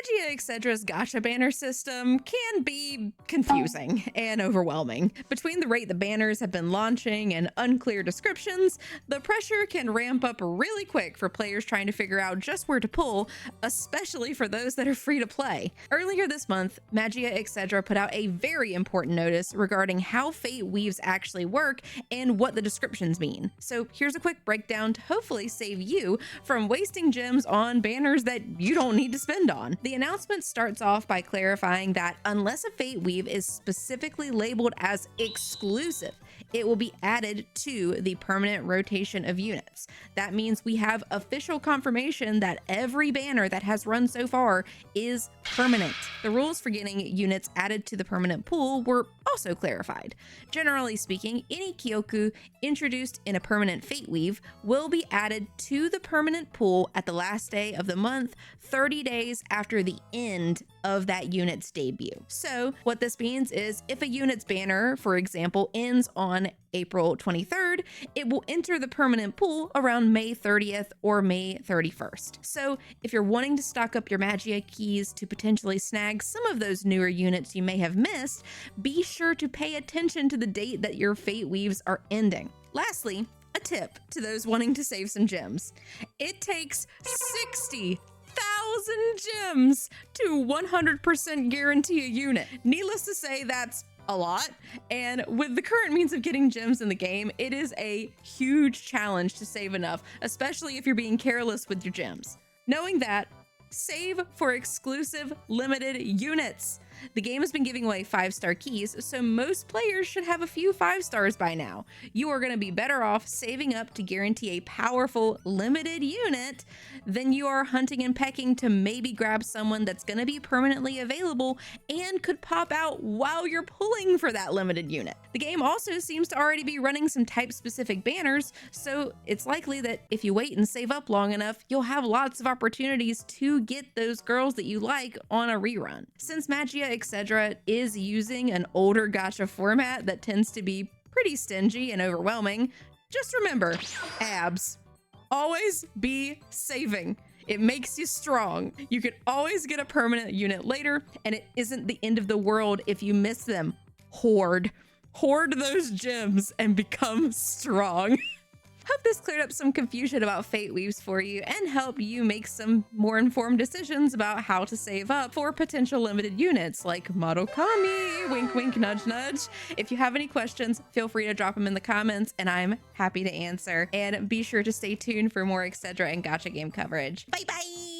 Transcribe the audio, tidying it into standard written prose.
Magia Exedra's gacha banner system can be confusing and overwhelming. Between the rate the banners have been launching and unclear descriptions, the pressure can ramp up really quick for players trying to figure out just where to pull, especially for those that are free to play. Earlier this month, Magia Exedra put out a very important notice regarding how fate weaves actually work and what the descriptions mean. So here's a quick breakdown to hopefully save you from wasting gems on banners that you don't need to spend on. The announcement starts off by clarifying that unless a fate weave is specifically labeled as exclusive, it will be added to the permanent rotation of units. That means we have official confirmation that every banner that has run so far is permanent. The rules for getting units added to the permanent pool were also clarified. Generally speaking, any Kyoku introduced in a permanent fate weave will be added to the permanent pool at the last day of the month, 30 days after the end of that unit's debut. So what this means is if a unit's banner, for example, ends on April 23rd, it will enter the permanent pool around May 30th or May 31st. So if you're wanting to stock up your Magia keys to potentially snag some of those newer units you may have missed, be sure to pay attention to the date that your fate weaves are ending. Lastly, a tip to those wanting to save some gems. It takes 60,000 gems to 100% guarantee a unit. Needless to say, that's a lot, and with the current means of getting gems in the game, it is a huge challenge to save enough, especially if you're being careless with your gems. Knowing that, save for exclusive limited units. The game has been giving away 5-star keys, so most players should have a few 5 stars by now. You are going to be better off saving up to guarantee a powerful limited unit than you are hunting and pecking to maybe grab someone that's going to be permanently available and could pop out while you're pulling for that limited unit. The game also seems to already be running some type-specific banners, so it's likely that if you wait and save up long enough, you'll have lots of opportunities to get those girls that you like on a rerun. Since Magia Exedra is using an older gacha format that tends to be pretty stingy and overwhelming, just remember, abs. Always be saving. It makes you strong. You can always get a permanent unit later, and it isn't the end of the world if you miss them. Hoard those gems and become strong. Hope this cleared up some confusion about fate weaves for you and help you make some more informed decisions about how to save up for potential limited units like Madoka Magica, wink wink nudge nudge. If you have any questions, feel free to drop them in the comments and I'm happy to answer. And be sure to stay tuned for more Exedra and gacha game coverage. Bye bye!